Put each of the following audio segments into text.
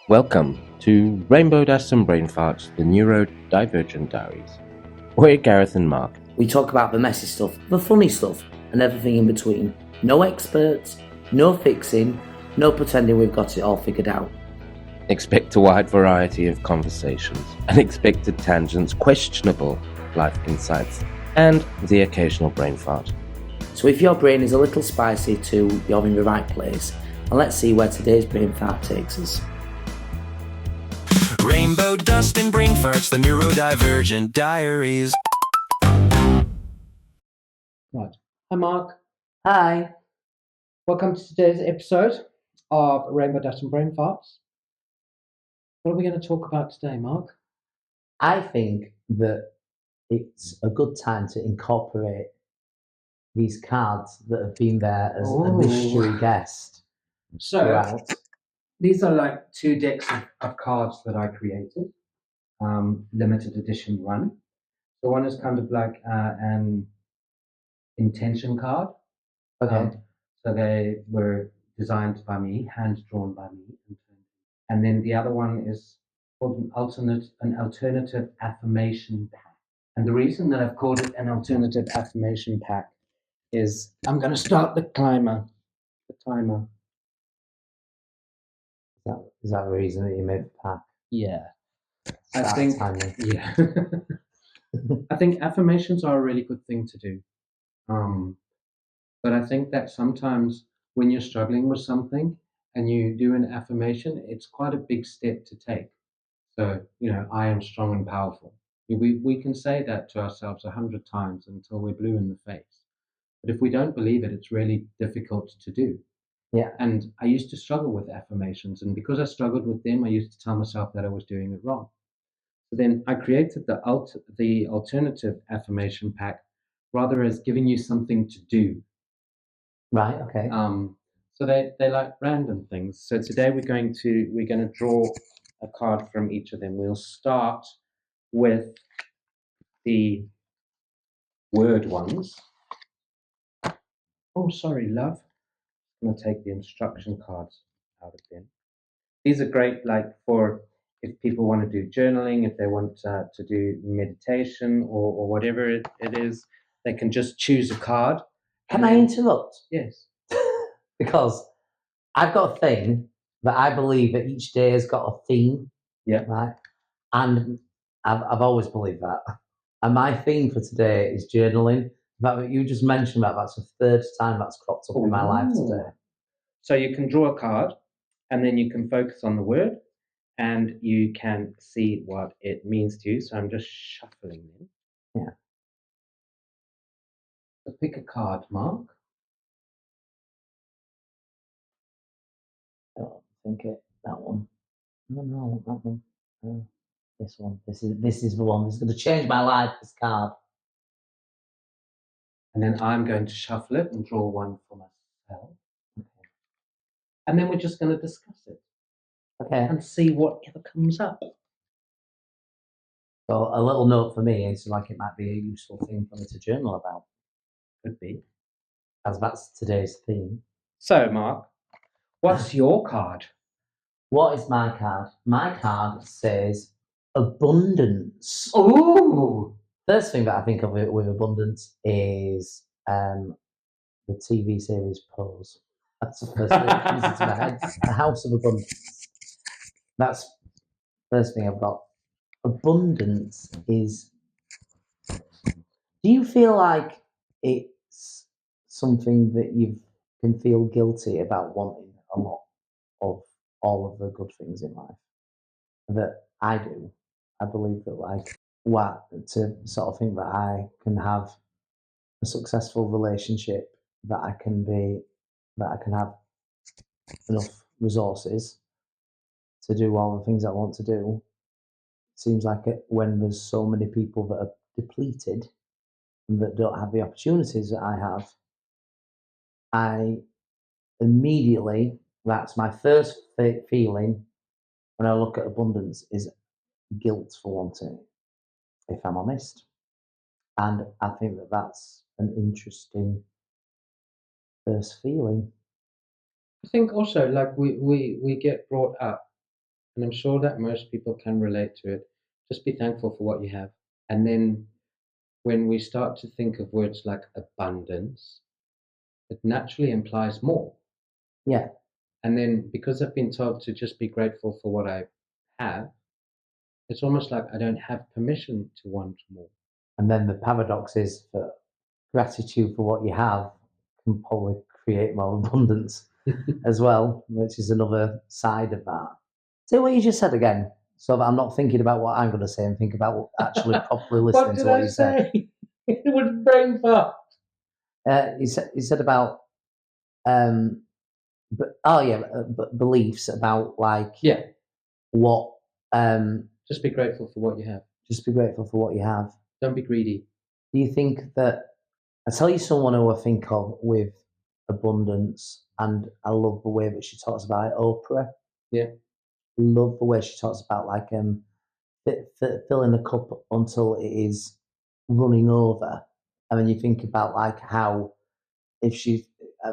Welcome to Rainbow Dust and Brain Farts, the Neurodivergent Diaries. We're Gareth and Mark. We talk about the messy stuff, the funny stuff, and everything in between. No experts, no fixing, no pretending we've got it all figured out. Expect a wide variety of conversations, unexpected tangents, questionable life insights, and the occasional brain fart. So if your brain is a little spicy too, you're in the right place. And let's see where today's brain fart takes us. Rainbow dust and brain farts, the Neurodivergent Diaries. Right. Hi, Mark. Hi. Welcome to today's episode of Rainbow Dust and Brain Farts. What are we going to talk about today, Mark? I think that it's a good time to incorporate these cards that have been there as a mystery guest. So, throughout. These are like two decks of cards that I created, limited edition run. So one is kind of like an intention card. Okay. So they were designed by me, hand-drawn by me. And then the other one is called an alternative affirmation pack. And the reason that I've called it an alternative affirmation pack is I'm going to start the timer. Is that the reason that you made the pack? Yeah. Start timing. Yeah. I think affirmations are a really good thing to do. But I think that sometimes when you're struggling with something and you do an affirmation, it's quite a big step to take. So, I am strong and powerful. We can say that to ourselves 100 times until we're blue in the face. But if we don't believe it, it's really difficult to do. Yeah. And I used to struggle with affirmations. And because I struggled with them, I used to tell myself that I was doing it wrong. So then I created the alternative affirmation pack rather as giving you something to do. Right, okay. So they like random things. So today we're going to draw a card from each of them. We'll start with the word ones. Oh, sorry, love. I'm going to take the instruction cards out of them. These are great, like for if people want to do journaling, if they want to do meditation or whatever it is, they can just choose a card. Can I interrupt? Yes. Because I've got a thing that I believe that each day has got a theme. Yeah. Right. And I've always believed that. And my theme for today is journaling. But you just mentioned that's the third time that's cropped up in my life today. So you can draw a card and then you can focus on the word and you can see what it means to you. So I'm just shuffling them. Yeah. So pick a card, Mark. Oh, I think that one. No, that one. Oh, this one. This is the one. This is going to change my life. This card. And then I'm going to shuffle it and draw one for myself. Okay. And then we're just going to discuss it. Okay. And see whatever comes up. So a little note for me is like it might be a useful thing for me to journal about. Could be. As that's today's theme. So, Mark, what's your card? What is my card? My card says abundance. Ooh! First thing that I think of with abundance is the TV series Pose. That's the first thing that comes into my head. The House of Abundance. That's the first thing I've got. Abundance is. Do you feel like it's something that you can feel guilty about wanting a lot of all of the good things in life? That I do. I believe that to sort of think that I can have a successful relationship, that I can have enough resources to do all the things I want to do. Seems like when there's so many people that are depleted and that don't have the opportunities that I have, I immediately, that's my first feeling when I look at abundance, is guilt for wanting it, if I'm honest. And I think that that's an interesting first feeling. I think also, like, we get brought up And I'm sure that most people can relate to it. Just be thankful for what you have. And then when we start to think of words like abundance, it naturally implies more. Yeah. And then because I've been told to just be grateful for what I have, it's almost like I don't have permission to want more. And then the paradox is that gratitude for what you have can probably create more abundance as well, which is another side of that. Say what you just said again, so that I'm not thinking about what I'm going to say and think about actually properly listening to what you said. It was brain fart. You said about beliefs about like what just be grateful for what you have. Just be grateful for what you have. Don't be greedy. Do you think that I tell you someone who I think of with abundance, and I love the way that she talks about it, Oprah. Yeah. Love the way she talks about like filling the cup until it is running over. And then you think about like how if she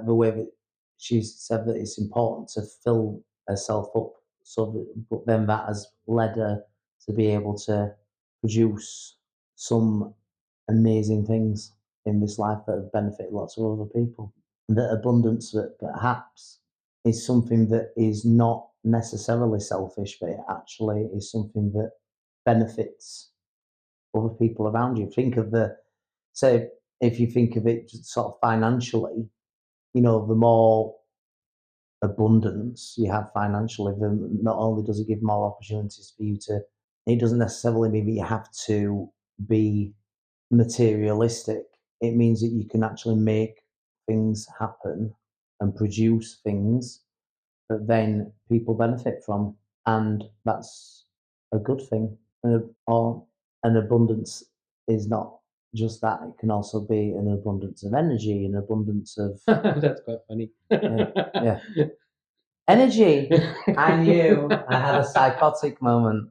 the way that she's said that it's important to fill herself up, so that, but then that has led her to be able to produce some amazing things in this life that have benefited lots of other people. That abundance that perhaps is something that is not necessarily selfish, but it actually is something that benefits other people around you. Think of say, if you think of it sort of financially, the more abundance you have financially, then not only does it give more opportunities for you it doesn't necessarily mean that you have to be materialistic. It means that you can actually make things happen and produce things that then people benefit from. And that's a good thing. Or an abundance is not just that, it can also be an abundance of energy, an abundance of that's quite funny. yeah. Energy. I knew I had a psychic moment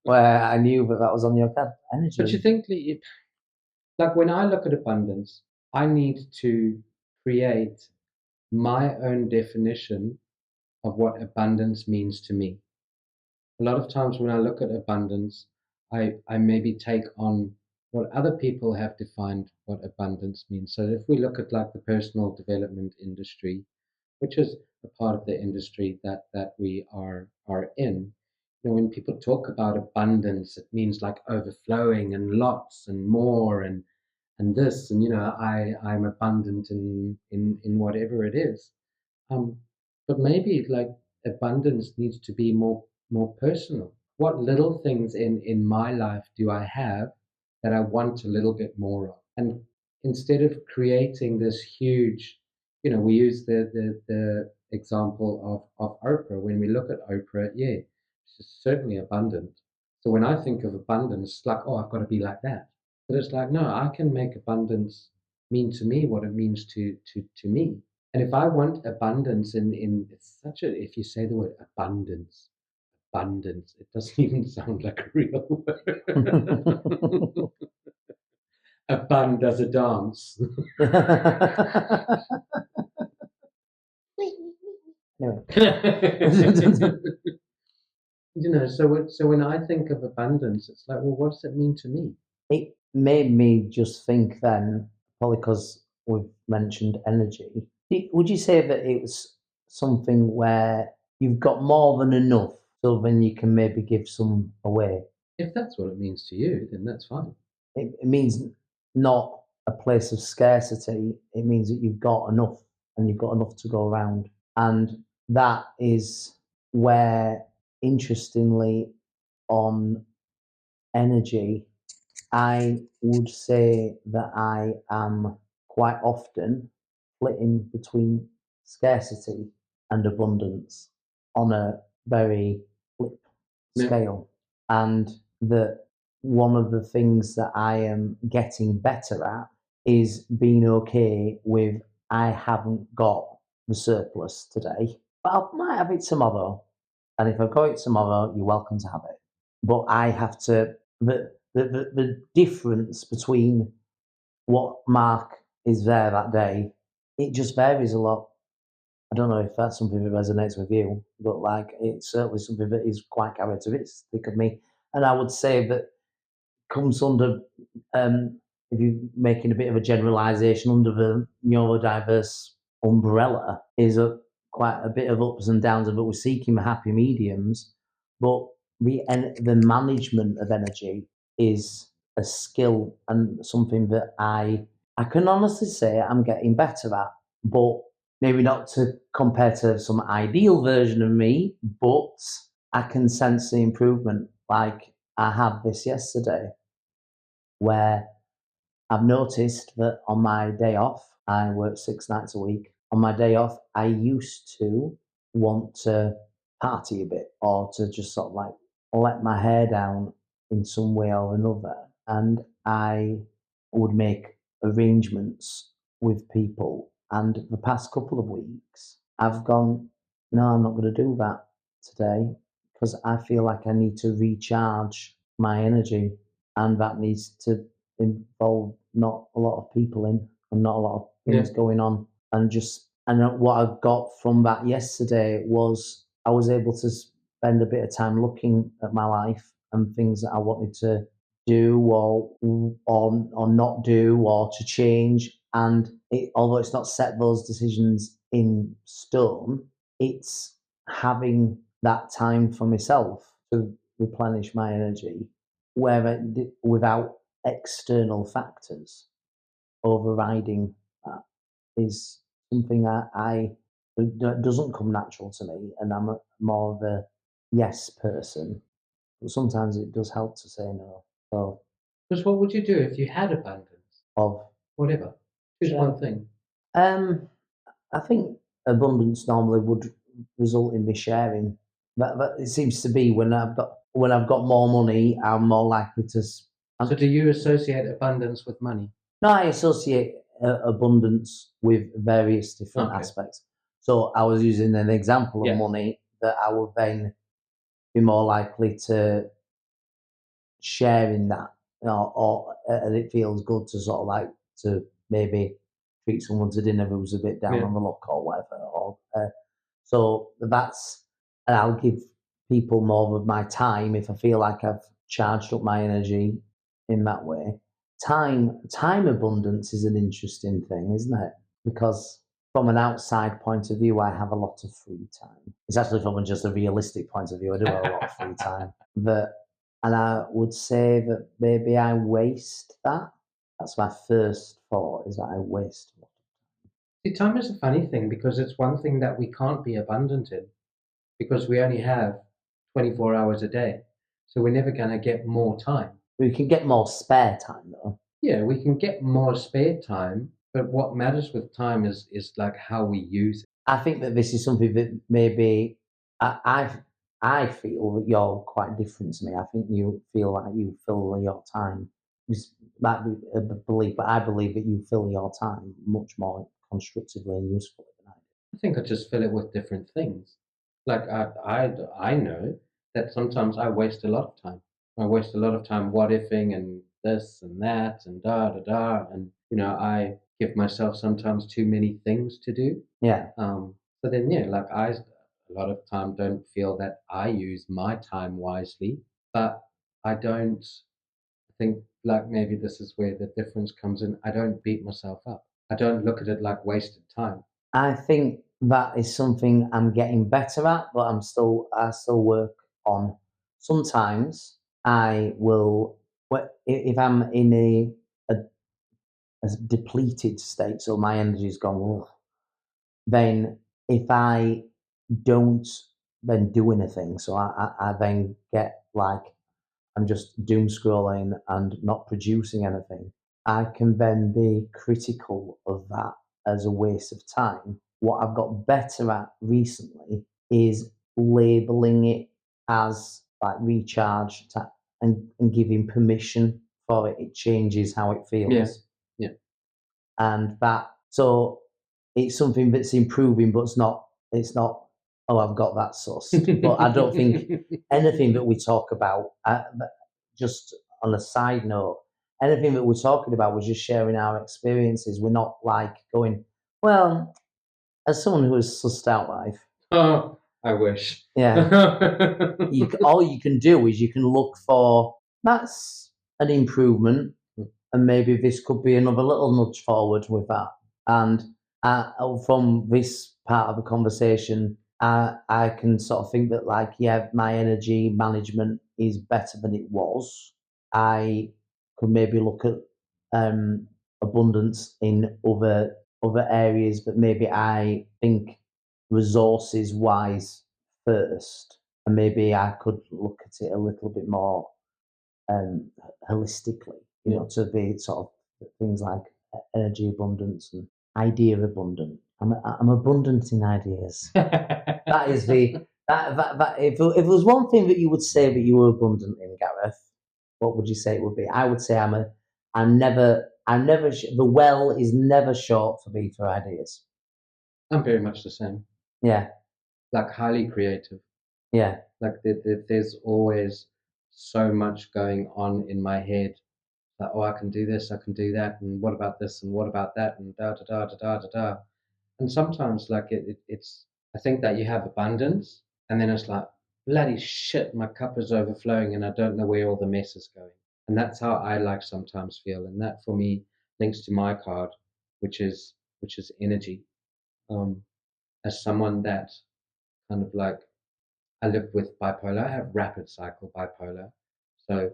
where I knew that was on your card. Energy. But you think, like when I look at abundance, I need to create my own definition of what abundance means to me. A lot of times when I look at abundance, I maybe take on what other people have defined what abundance means. So if we look at like the personal development industry, which is a part of the industry that we are in, when people talk about abundance, it means like overflowing and lots and more and this, and I'm abundant in whatever it is. But maybe like abundance needs to be more personal. What little things in my life do I have that I want a little bit more of? And instead of creating this huge, we use the example of Oprah. When we look at Oprah, yeah, she's certainly abundant. So when I think of abundance, it's like, oh, I've got to be like that. But it's like, no, I can make abundance mean to me what it means to me. And if I want abundance it's if you say the word abundance, it doesn't even sound like a real word. A bun does a dance. So when I think of abundance, it's like, well, what does it mean to me? It made me just think then, probably because we've mentioned energy. Would you say that it's something where you've got more than enough, so then you can maybe give some away? If that's what it means to you, then that's fine. It means not a place of scarcity. It means that you've got enough and you've got enough to go around. And that is where, interestingly, on energy, I would say that I am quite often splitting between scarcity and abundance on a very flip scale. And that one of the things that I am getting better at is being okay with I haven't got the surplus today, but I might have it tomorrow. And if I've got it tomorrow, you're welcome to have it. But I have to, the difference between what Mark is there that day, it just varies a lot. I don't know if that's something that resonates with you, but like it's certainly something that is quite characteristic of me. And I would say that comes under, if you're making a bit of a generalisation, under the neurodiverse umbrella, is quite a bit of ups and downs, but we're seeking happy mediums. But the management of energy is a skill and something that I can honestly say I'm getting better at, but maybe not to compare to some ideal version of me, but I can sense the improvement. Like I had this yesterday where I've noticed that on my day off, I work 6 nights a week. On my day off, I used to want to party a bit or to just sort of like let my hair down in some way or another. And I would make arrangements with people. And the past couple of weeks, I've gone, no, I'm not going to do that today because I feel like I need to recharge my energy. And that needs to involve not a lot of people in and not a lot of things going on. And what I got from that yesterday was I was able to spend a bit of time looking at my life and things that I wanted to do or not do or to change. And although it's not set those decisions in stone, it's having that time for myself to replenish my energy without external factors overriding that is something that doesn't come natural to me, and I'm more of a yes person. But sometimes it does help to say no. So Because what would you do if you had abundance? of Whatever. Choose one thing. I think abundance normally would result in me sharing. But it seems to be when I've got more money, I'm more likely to. So do you associate abundance with money? No, I associate abundance with various different Okay. aspects. So I was using an example of Yes. money that I would then be more likely to share in that, and it feels good to sort of like to maybe treat someone to dinner who's a bit down Yeah. on the luck or whatever. So that's, and I'll give people more of my time if I feel like I've charged up my energy in that way. Time abundance is an interesting thing, isn't it? Because from an outside point of view, I have a lot of free time. It's actually from just a realistic point of view, I do have a lot of free time. And I would say that maybe I waste that. That's my first thought, is that I waste a lot. See, time is a funny thing because it's one thing that we can't be abundant in because we only have 24 hours a day. So we're never going to get more time. We can get more spare time though. Yeah, we can get more spare time, but what matters with time is like how we use it. I think that this is something that maybe I feel that you're quite different to me. I think you feel like you fill your time. This might be a belief, but I believe that you fill your time much more constructively and usefully than I do. I think I just fill it with different things. Like I know that sometimes I waste a lot of time. I waste a lot of time what ifing and this and that and da da da, and I give myself sometimes too many things to do. Yeah. So then yeah, like I a lot of time don't feel that I use my time wisely, but I don't think like maybe this is where the difference comes in. I don't beat myself up. I don't look at it like wasted time. I think that is something I'm getting better at, but I still work on. Sometimes I will, if I'm in a depleted state, so my energy's gone, ugh, then if I don't then do anything, so I then get like I'm just doom scrolling and not producing anything, I can then be critical of that as a waste of time. What I've got better at recently is labeling it as like recharge and giving permission for it. It changes how it feels. Yeah. And that, so it's something that's improving, but it's not, oh, I've got that sussed. But I don't think anything that we talk about, just on a side note, anything that we're talking about, we're just sharing our experiences. We're not like going, well, as someone who has sussed out life, Oh, I wish. yeah, all you can do is you can look for that's an improvement, and maybe this could be another little nudge forward with that. And from this part of the conversation, I can sort of think that, like, yeah, my energy management is better than it was. I could maybe look at abundance in other areas, but maybe I think resources wise first, and maybe I could look at it a little bit more um, holistically, Yeah. to be sort of things like energy abundance and idea abundant. I'm abundant in ideas. That is the that if there was one thing that you would say that you were abundant in, Gareth, what would you say it would be? I would say I'm never the well is never short for me for ideas. I'm very much the same. Yeah, Like highly creative. yeah, Like there's always so much going on in my head. Like, oh, I can do this, I can do that, and what about this, and what about that, and da da da da da da da. And sometimes, like it's, I think that you have abundance, and then it's like, bloody shit, my cup is overflowing, and I don't know where all the mess is going. And that's how I like sometimes feel, and that for me links to my card, which is energy. As someone that kind of like, I live with bipolar. I have rapid cycle bipolar. So,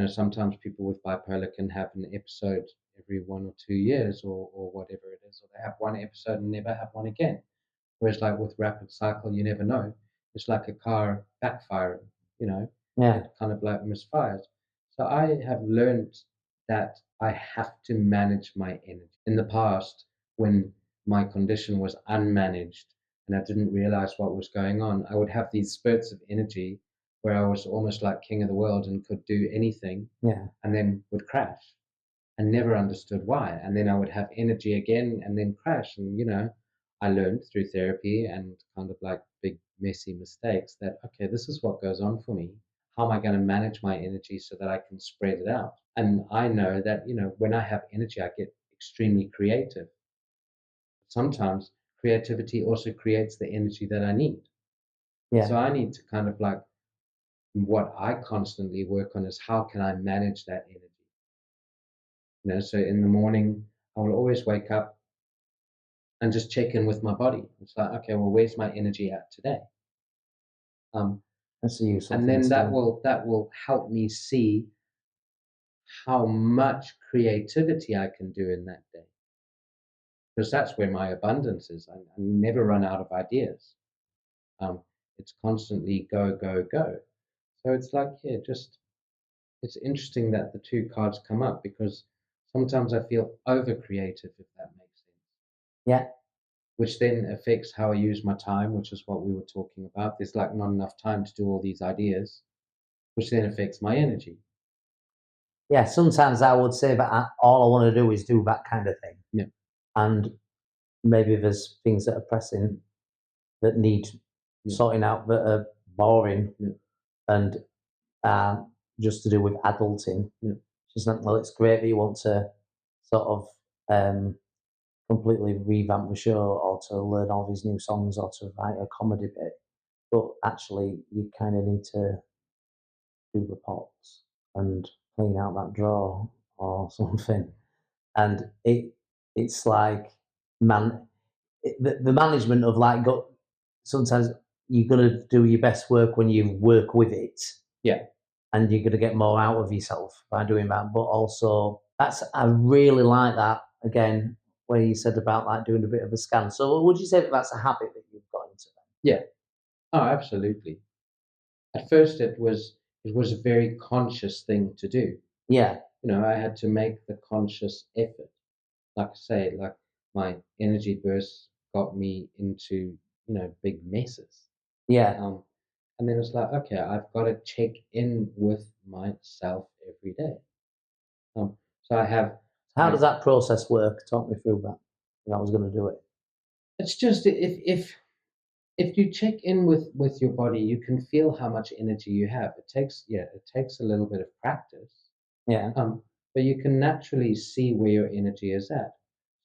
sometimes people with bipolar can have an episode every 1 or 2 years or whatever it is, or they have one episode and never have one again. Whereas like with rapid cycle, you never know. It's like a car backfiring, yeah, it kind of like misfires. So I have learned that I have to manage my energy. In the past, when my condition was unmanaged and I didn't realize what was going on, I would have these spurts of energy where I was almost like king of the world and could do anything, yeah, and then would crash and never understood why. And then I would have energy again and then crash. And, I learned through therapy and kind of like big, messy mistakes that, okay, this is what goes on for me. How am I going to manage my energy so that I can spread it out? And I know that, when I have energy, I get extremely creative. Sometimes creativity also creates the energy that I need. yeah, So I need to kind of like, what I constantly work on is how can I manage that energy? So in the morning, I will always wake up and just check in with my body. It's like, okay, well, where's my energy at today? that's a useful And thing then to that do. will help me see how much creativity I can do in that day, because that's where my abundance is. I never run out of ideas. Um, it's constantly go, go, go. So it's like, yeah, it's interesting that the two cards come up, because sometimes I feel over creative, if that makes sense. Yeah, Which then affects how I use my time, which is what we were talking about. There's like not enough time to do all these ideas, which then affects my energy. yeah. Sometimes I would say that all I want to do is do that kind of thing. Yeah. And maybe there's things that are pressing that need sorting out that are boring and just to do with adulting. Yeah. She's like, well, it's great that you want to sort of completely revamp the show or to learn all these new songs or to write a comedy bit. But actually, you kind of need to do the pots and clean out that drawer or something. And it's like, man, the management of like, sometimes you're going to do your best work when you work with it. Yeah. And you're going to get more out of yourself by doing that. But also, I really like that, again, where you said about like doing a bit of a scan. So would you say that that's a habit that you've got into? Yeah. Oh, absolutely. At first, it was a very conscious thing to do. Yeah. I had to make the conscious effort. Like I say, like my energy bursts got me into, big messes. Yeah. And then it's like, okay, I've got to check in with myself every day. So I have. How does that process work? Talk me through that. If I was going to do it. It's just if you check in with your body, you can feel how much energy you have. It takes a little bit of practice. Yeah. But you can naturally see where your energy is at.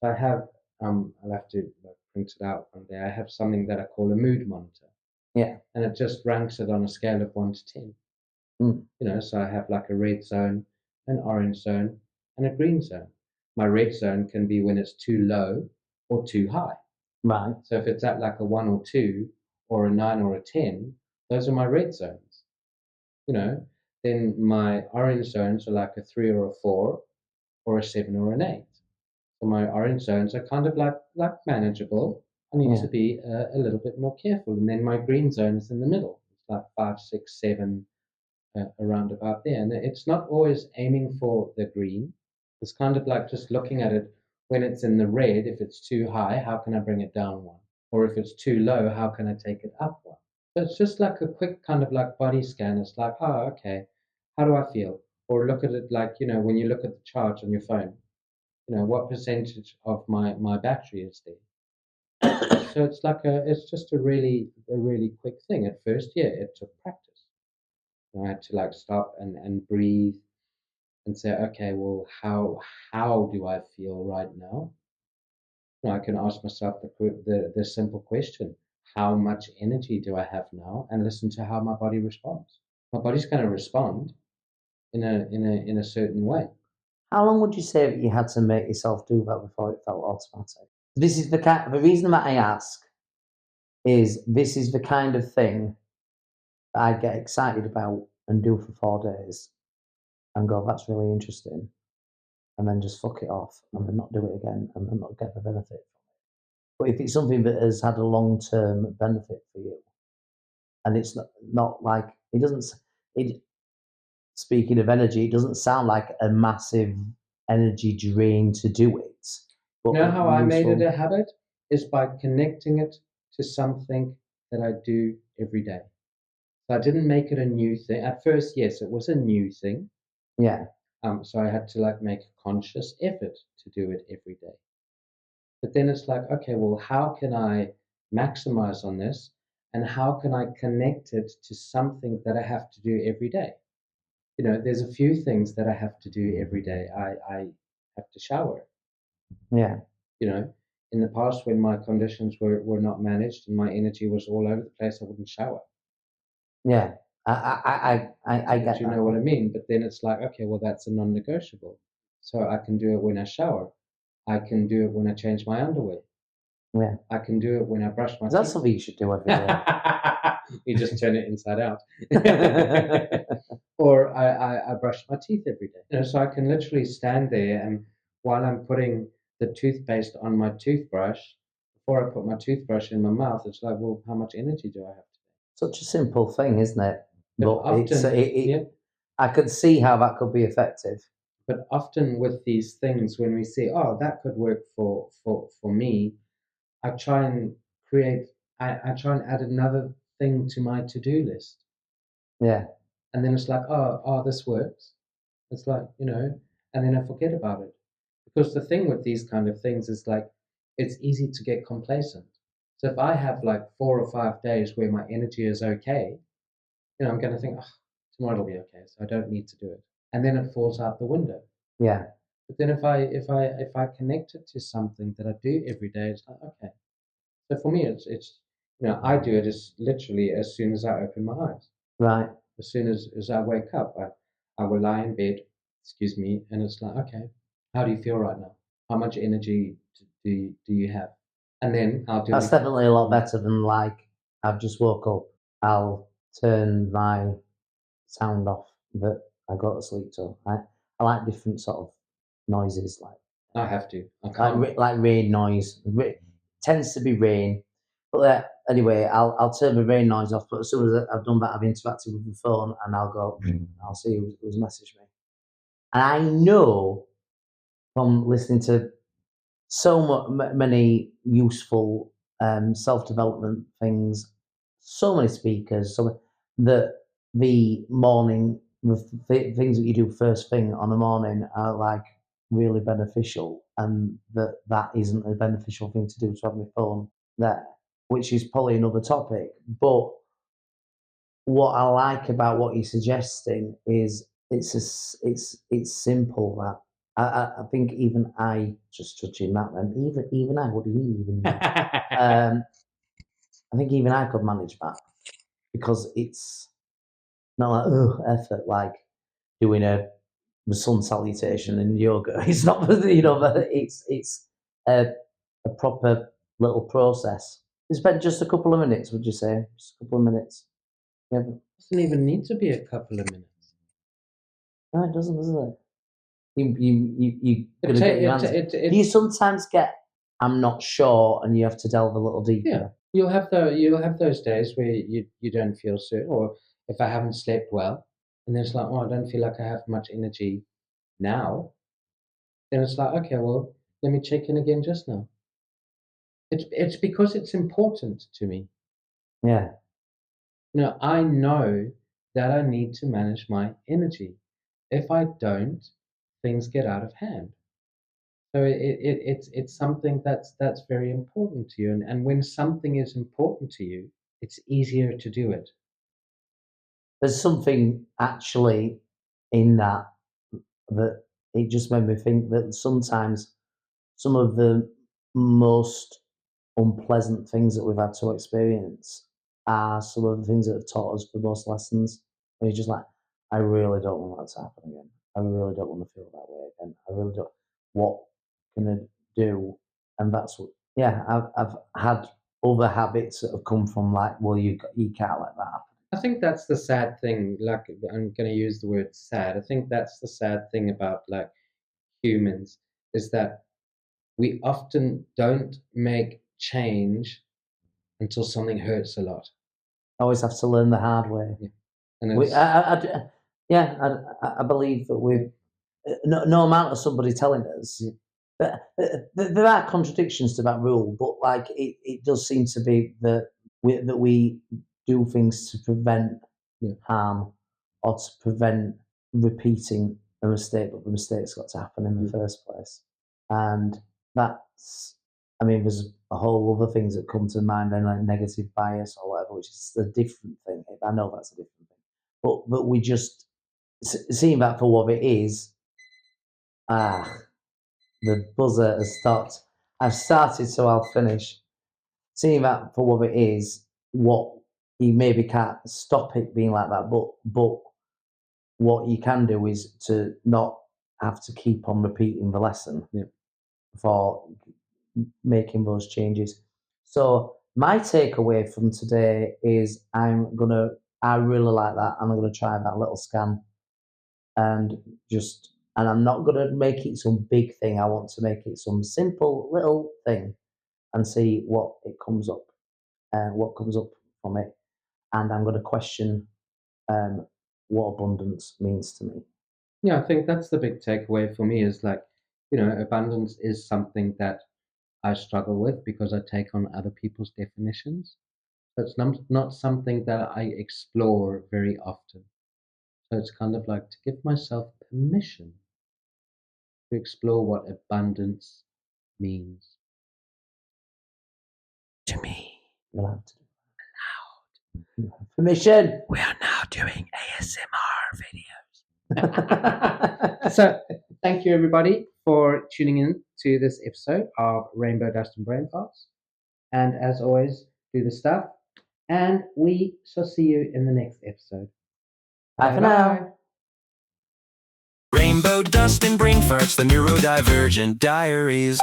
So I'll have to like printed out one day. I have something that I call a mood monitor. Yeah. And it just ranks it on a scale of 1 to 10. Mm. You know, so I have like a red zone, an orange zone, and a green zone. My red zone can be when it's too low or too high. Right. So if it's at like a 1 or 2 or a 9 or a 10, those are my red zones. You know, then my orange zones are like a 3 or a 4 or a 7 or an 8. So my orange zones are kind of like manageable. I need to be a little bit more careful. And then my green zone is in the middle. It's like 5, 6, 7, around about there. And it's not always aiming for the green. It's kind of like just looking at it when it's in the red. If it's too high, how can I bring it down one? Or if it's too low, how can I take it up one? So it's just like a quick kind of like body scan. It's like, oh, okay, how do I feel? Or look at it like, you know, when you look at the charge on your phone, you know, what percentage of my battery is there? So it's like it's just a really quick thing. At first, yeah, it took practice. I had to like stop and breathe and say, okay, well, how do I feel right now? You know, I can ask myself the simple question: how much energy do I have now? And listen to how my body responds. My body's going to respond in a certain way. How long would you say that you had to make yourself do that before it felt automatic? This is the reason that I ask is this is the kind of thing that I get excited about and do for 4 days and go, that's really interesting, and then just fuck it off and then not do it again and then not get the benefit from it. But if it's something that has had a long-term benefit for you, and it's not like it doesn't, it speaking of energy, it doesn't sound like a massive energy drain to do it. But You know how I made it a habit is by connecting it to something that I do every day. So I didn't make it a new thing. At first, yes, it was a new thing. Yeah. So I had to like make a conscious effort to do it every day. But then it's like, okay, well, how can I maximize on this? And how can I connect it to something that I have to do every day? You know, there's a few things that I have to do every day. I have to shower. Yeah. You know, in the past when my conditions were not managed and my energy was all over the place, I wouldn't shower. Yeah. I get Do you that. know what I mean? But then it's like, okay, well, that's a non-negotiable. So I can do it when I shower. I can do it when I change my underwear. Yeah. I can do it when I brush my Is that teeth. something you should do every day? You just turn it inside out. Or I brush my teeth every day. You know, so I can literally stand there and while I'm putting the toothpaste on my toothbrush, before I put my toothbrush in my mouth, it's like, well, how much energy do I have today? Such a simple thing, isn't it? But often, yeah. I could see how that could be effective. But often with these things, when we say, oh, that could work for me, I try and I try and add another thing to my to-do list. Yeah. And then it's like, oh, this works. It's like, you know, and then I forget about it. Because the thing with these kind of things is like, it's easy to get complacent. So if I have like 4 or 5 days where my energy is okay, you know, I'm going to think, oh, tomorrow it'll be okay, so I don't need to do it. And then it falls out the window. Yeah. But then if I connect it to something that I do every day, it's like, okay. So for me, it's you know, I do it as literally as soon as I open my eyes. Right. As soon as I wake up, I will lie in bed, excuse me, and it's like, okay, how do you feel right now? How much energy do you have? And then I'll do That's it. definitely a lot better than like I've just woke up. I'll turn my sound off that I go to sleep to. I like different sort of noises, like I have to. I can't. like rain noise. Tends to be rain, but anyway, I'll turn the rain noise off. But as soon as I've done that, I've interacted with the phone, and I'll go. I'll see who's messaged me, and I know from listening to so many useful self-development things, so many speakers, that the morning, the things that you do first thing on the morning are like really beneficial, and that isn't a beneficial thing to do to have my phone there, which is probably another topic. But what I like about what you're suggesting is it's simple, that I think even I, just touching that, and even I, what do you even know? I think even I could manage that because it's not like effort like doing the sun salutation in yoga. It's not, but it's a proper little process. We spent just a couple of minutes, would you say? Just a couple of minutes. Yeah. Doesn't even need to be a couple of minutes. No, it doesn't, does it? You It gonna ta- get your it ta- answer. it- Do you sometimes get I'm not sure and you have to delve a little deeper? Yeah. You'll have those days where you don't feel certain, or if I haven't slept well, and then it's like, oh, I don't feel like I have much energy now. Then it's like, okay, well, let me check in again just now. It's because it's important to me. Yeah. I know that I need to manage my energy. If I don't, things get out of hand. So it's something that's very important to you, and when something is important to you, it's easier to do it. There's something actually in that it just made me think that sometimes some of the most unpleasant things that we've had to experience are some of the things that have taught us the most lessons. And you're just like, I really don't want that to happen again. I really don't want to feel that way again. I really don't. What can I do? And that's what. Yeah, I've had other habits that have come from like, well, you can't let that happen. I think that's the sad thing. Like, I'm going to use the word sad. I think that's the sad thing about like humans is that we often don't make change until something hurts a lot. I always have to learn the hard way. Yeah. And I believe that we, no amount of somebody telling us, there are contradictions to that rule, but like it does seem to be that we do things to prevent harm or to prevent repeating a mistake, but the mistake's got to happen in the first place. And that's, I mean, there's a whole other things that come to mind, then like negative bias or whatever, which is a different thing. I know that's a different thing, but we just seeing that for what it is. The buzzer has stopped. I've started, so I'll finish. Seeing that for what it is, what you maybe can't stop it being like that, but what you can do is to not have to keep on repeating the lesson for making those changes. So my takeaway from today is I really like that, and I'm gonna try that little scan and I'm not gonna make it some big thing. I want to make it some simple little thing and see what comes up from it. And I'm gonna question what abundance means to me. Yeah, I think that's the big takeaway for me is like, abundance is something that I struggle with because I take on other people's definitions. So it's not something that I explore very often. So it's kind of like to give myself permission to explore what abundance means. To me, Allowed. Permission. We are now doing ASMR videos. So thank you everybody for tuning in to this episode of Rainbow Dust and Brain Farts. And as always, do the stuff. And we shall see you in the next episode. Bye for now. Rainbow dust and brain farts, the neurodivergent diaries.